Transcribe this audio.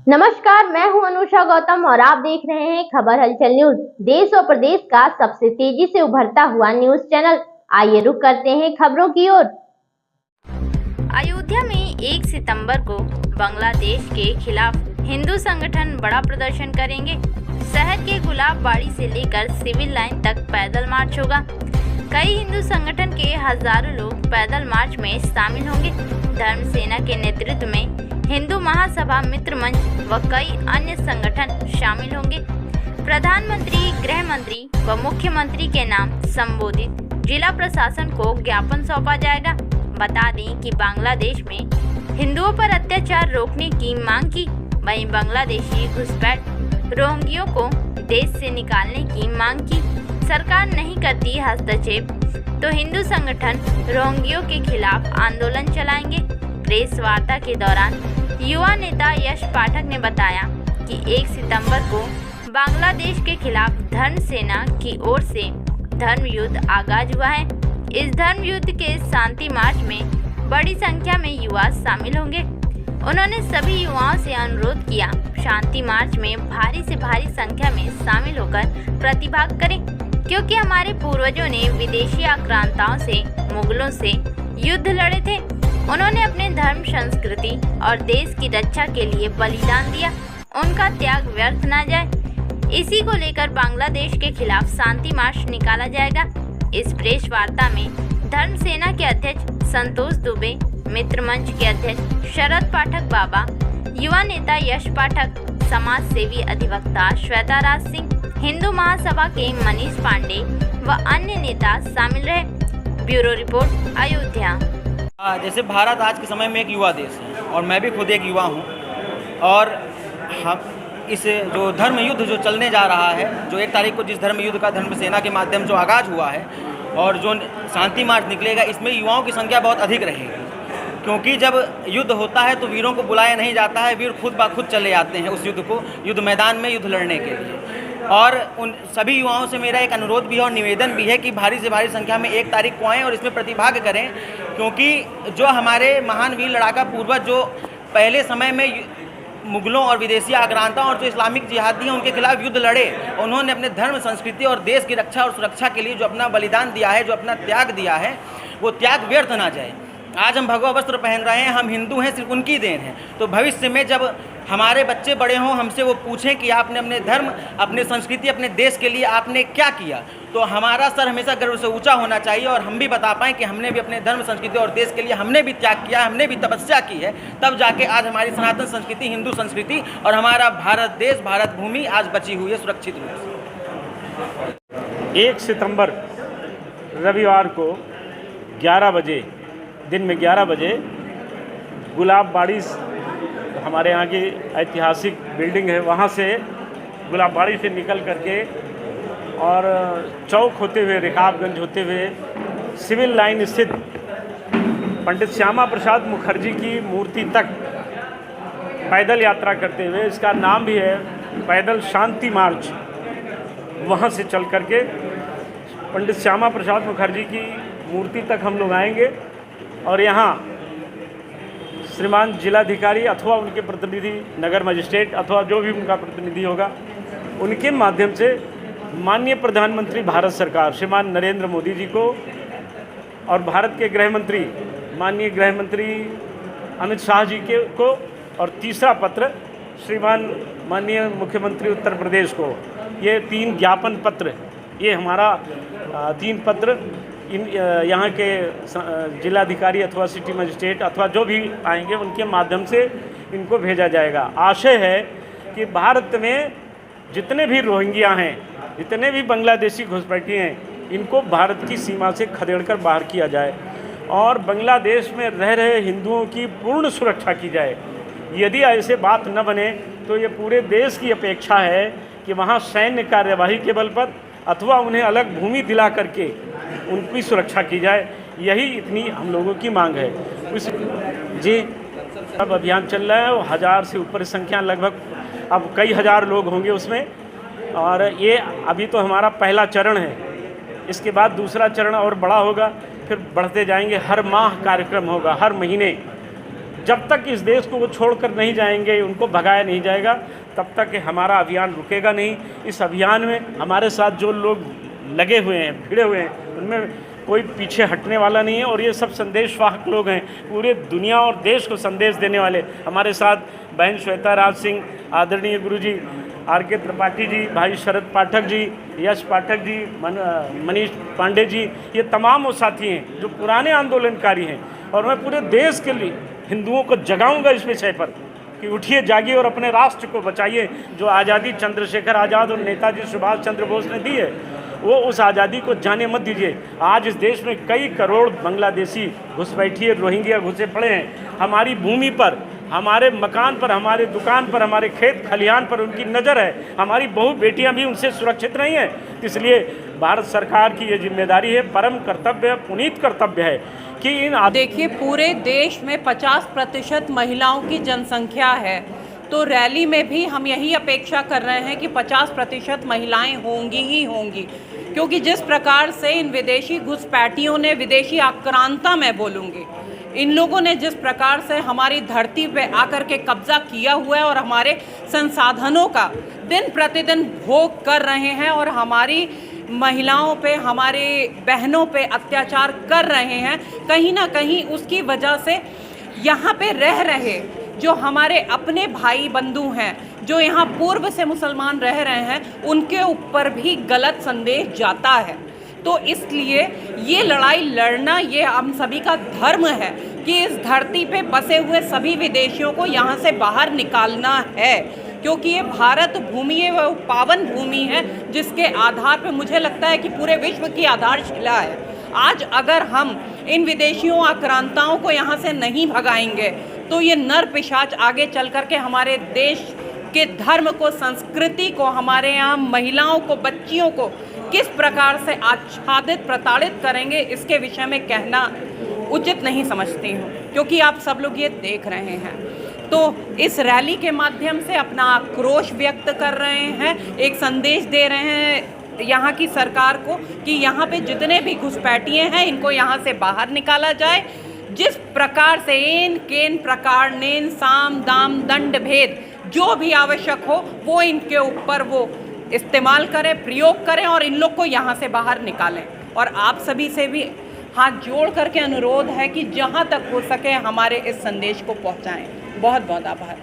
नमस्कार, मैं हूं अनुषा गौतम और आप देख रहे हैं खबर हलचल न्यूज। देश और प्रदेश का सबसे तेजी से उभरता हुआ न्यूज चैनल। आइए रुक करते हैं खबरों की ओर। अयोध्या में 1 सितंबर को बांग्लादेश के खिलाफ हिंदू संगठन बड़ा प्रदर्शन करेंगे। शहर के गुलाबबाड़ी से लेकर सिविल लाइन तक पैदल मार्च होगा। कई हिंदू संगठन के हजारों लोग पैदल मार्च में शामिल होंगे। धर्म सेना के नेतृत्व में हिंदू महासभा, मित्र मंच व कई अन्य संगठन शामिल होंगे। प्रधानमंत्री, गृह मंत्री व मुख्यमंत्री के नाम संबोधित जिला प्रशासन को ज्ञापन सौंपा जाएगा। बता दें कि बांग्लादेश में हिंदुओं पर अत्याचार रोकने की मांग की, वहीं बांग्लादेशी घुसपैठ रोहिंग्यों को देश से निकालने की मांग की। सरकार नहीं करती हस्तक्षेप तो हिंदू संगठन रोहिंग्यों के खिलाफ आंदोलन चलाएंगे। प्रेस वार्ता के दौरान युवा नेता यश पाठक ने बताया कि 1 सितंबर को बांग्लादेश के खिलाफ धर्म सेना की ओर से धर्म युद्ध आगाज हुआ है। इस धर्म युद्ध के शांति मार्च में बड़ी संख्या में युवा शामिल होंगे। उन्होंने सभी युवाओं से अनुरोध किया, शांति मार्च में भारी से भारी संख्या में शामिल होकर प्रतिभाग करें, क्योंकि हमारे पूर्वजों ने विदेशी आक्रांताओं से, मुगलों से युद्ध लड़े थे। उन्होंने अपने धर्म, संस्कृति और देश की रक्षा के लिए बलिदान दिया। उनका त्याग व्यर्थ ना जाए, इसी को लेकर बांग्लादेश के खिलाफ शांति मार्च निकाला जाएगा। इस प्रेस वार्ता में धर्म सेना के अध्यक्ष संतोष दुबे, मित्र मंच के अध्यक्ष शरद पाठक बाबा, युवा नेता यश पाठक, समाज सेवी अधिवक्ता श्वेता राज सिंह, हिंदू महासभा के मनीष पांडे व अन्य नेता शामिल रहे। Bureau report, Ayodhya. जैसे भारत आज के समय में एक युवा देश है और मैं भी खुद एक युवा हूँ, और हम इस जो धर्म युद्ध जो चलने जा रहा है, जो 1 तारीख को जिस धर्म युद्ध का धर्म सेना के माध्यम जो आगाज हुआ है और जो शांति मार्च निकलेगा, इसमें युवाओं की संख्या बहुत अधिक रहेगी। क्योंकि जब युद्ध होता है तो वीरों को बुलाया नहीं जाता है, वीर खुद ब खुद चले आते हैं उस युद्ध को, युद्ध मैदान में युद्ध लड़ने के लिए। और उन सभी युवाओं से मेरा एक अनुरोध भी है और निवेदन भी है कि भारी से भारी संख्या में 1 तारीख को आएँ और इसमें प्रतिभाग करें, क्योंकि जो हमारे महान वीर लड़ाका पूर्वज जो पहले समय में मुगलों और विदेशी आक्रांताओं और जो इस्लामिक जिहादी हैं उनके खिलाफ युद्ध लड़े, उन्होंने अपने धर्म, संस्कृति और देश की रक्षा और सुरक्षा के लिए जो अपना बलिदान दिया है, जो अपना त्याग दिया है, वो त्याग व्यर्थ ना जाए। आज हम भगवा वस्त्र पहन रहे हैं, हम हिंदू हैं, सिर्फ उनकी देन है। तो भविष्य में जब हमारे बच्चे बड़े हों, हमसे वो पूछें कि आपने अपने धर्म, अपने संस्कृति, अपने देश के लिए आपने क्या किया, तो हमारा सर हमेशा गर्व से ऊंचा होना चाहिए और हम भी बता पाएँ कि हमने भी अपने धर्म, संस्कृति और देश के लिए हमने भी त्याग किया, हमने भी तपस्या की है। तब जाके आज हमारी सनातन संस्कृति, हिंदू संस्कृति और हमारा भारत देश, भारत भूमि आज बची हुई है सुरक्षित रूप से। 1 सितंबर रविवार को 11 बजे, दिन में 11 बजे गुलाबबाड़ी, हमारे यहाँ की ऐतिहासिक बिल्डिंग है, वहाँ से गुलाबबाड़ी से निकल करके और चौक होते हुए, रकाबगंज होते हुए सिविल लाइन स्थित पंडित श्यामा प्रसाद मुखर्जी की मूर्ति तक पैदल यात्रा करते हुए, इसका नाम भी है पैदल शांति मार्च, वहाँ से चल करके पंडित श्यामा प्रसाद मुखर्जी की मूर्ति तक हम लोग आएंगे और यहाँ श्रीमान जिलाधिकारी अथवा उनके प्रतिनिधि, नगर मजिस्ट्रेट अथवा जो भी उनका प्रतिनिधि होगा, उनके माध्यम से माननीय प्रधानमंत्री भारत सरकार श्रीमान नरेंद्र मोदी जी को और भारत के गृह मंत्री माननीय गृह मंत्री अमित शाह जी को, और तीसरा पत्र श्रीमान माननीय मुख्यमंत्री उत्तर प्रदेश को, ये 3 ज्ञापन पत्र, ये हमारा 3 पत्र इन यहाँ के जिलाधिकारी अथवा सिटी मजिस्ट्रेट अथवा जो भी आएंगे उनके माध्यम से इनको भेजा जाएगा। आशय है कि भारत में जितने भी रोहिंग्या हैं, जितने भी बांग्लादेशी घुसपैठी हैं, इनको भारत की सीमा से खदेड़कर बाहर किया जाए और बांग्लादेश में रह रहे हिंदुओं की पूर्ण सुरक्षा की जाए। यदि ऐसे बात न बने तो ये पूरे देश की अपेक्षा है कि वहाँ सैन्य कार्यवाही के बल पर अथवा उन्हें अलग भूमि दिला करके उनकी सुरक्षा की जाए। यही इतनी हम लोगों की मांग है। जी, अब अभियान चल रहा है, 1000 से ऊपर संख्या, लगभग अब कई हज़ार लोग होंगे उसमें, और ये अभी तो हमारा पहला चरण है। इसके बाद दूसरा चरण और बड़ा होगा, फिर बढ़ते जाएंगे। हर माह कार्यक्रम होगा, हर महीने जब तक इस देश को वो छोड़कर नहीं जाएंगे, उनको भगाया नहीं जाएगा, तब तक हमारा अभियान रुकेगा नहीं। इस अभियान में हमारे साथ जो लोग लगे हुए हैं, भिड़े हुए हैं, उनमें कोई पीछे हटने वाला नहीं है और ये सब संदेशवाहक लोग हैं, पूरे दुनिया और देश को संदेश देने वाले। हमारे साथ बहन श्वेता राज सिंह, आदरणीय गुरुजी आर.के. त्रिपाठी जी, भाई शरद पाठक जी, यश पाठक जी, मनीष पांडे जी, ये तमाम वो साथी हैं जो पुराने आंदोलनकारी हैं। और मैं पूरे देश के लिए हिंदुओं को जगाऊंगा इस विषय पर कि उठिए, जागिए और अपने राष्ट्र को बचाइए। जो आज़ादी चंद्रशेखर आज़ाद और नेताजी सुभाष चंद्र बोस ने दी है, वो उस आज़ादी को जाने मत दीजिए। आज इस देश में कई करोड़ बांग्लादेशी घुसपैठिए, रोहिंग्या घुसे पड़े हैं। हमारी भूमि पर, हमारे मकान पर, हमारे दुकान पर, हमारे खेत खलिहान पर उनकी नज़र है। हमारी बहू बेटियां भी उनसे सुरक्षित नहीं हैं। इसलिए भारत सरकार की ये जिम्मेदारी है, परम कर्तव्य है, पुनीत कर्तव्य है कि इन देखिए, पूरे देश में 50% महिलाओं की जनसंख्या है, तो रैली में भी हम यही अपेक्षा कर रहे हैं कि 50% महिलाएं होंगी ही होंगी, क्योंकि जिस प्रकार से इन विदेशी घुसपैठियों ने, विदेशी आक्रांता मैं बोलूँगी, इन लोगों ने जिस प्रकार से हमारी धरती पे आकर के कब्जा किया हुआ है और हमारे संसाधनों का दिन प्रतिदिन भोग कर रहे हैं और हमारी महिलाओं पे, हमारे बहनों पे अत्याचार कर रहे हैं, कहीं ना कहीं उसकी वजह से यहाँ पे रह रहे जो हमारे अपने भाई बंधु हैं, जो यहाँ पूर्व से मुसलमान रह रहे हैं, उनके ऊपर भी गलत संदेश जाता है। तो इसलिए ये लड़ाई लड़ना, ये हम सभी का धर्म है कि इस धरती पे बसे हुए सभी विदेशियों को यहाँ से बाहर निकालना है, क्योंकि ये भारत भूमि है, वो पावन भूमि है जिसके आधार पे मुझे लगता है कि पूरे विश्व की आधारशिला है। आज अगर हम इन विदेशियों आक्रांताओं को यहाँ से नहीं भगाएंगे तो ये नर पिशाच आगे चल कर के हमारे देश के धर्म को, संस्कृति को, हमारे यहाँ महिलाओं को, बच्चियों को किस प्रकार से आच्छादित, प्रताड़ित करेंगे, इसके विषय में कहना उचित नहीं समझती हूँ, क्योंकि आप सब लोग ये देख रहे हैं। तो इस रैली के माध्यम से अपना आक्रोश व्यक्त कर रहे हैं, एक संदेश दे रहे हैं यहाँ की सरकार को कि यहाँ पे जितने भी घुसपैठिए हैं, इनको यहाँ से बाहर निकाला जाए। जिस प्रकार से इन केन प्रकार नेन साम दाम दंड भेद जो भी आवश्यक हो वो इनके ऊपर वो इस्तेमाल करें, प्रयोग करें और इन लोग को यहाँ से बाहर निकालें। और आप सभी से भी हाथ जोड़ करके अनुरोध है कि जहाँ तक हो सके हमारे इस संदेश को पहुँचाएं। बहुत बहुत आभार।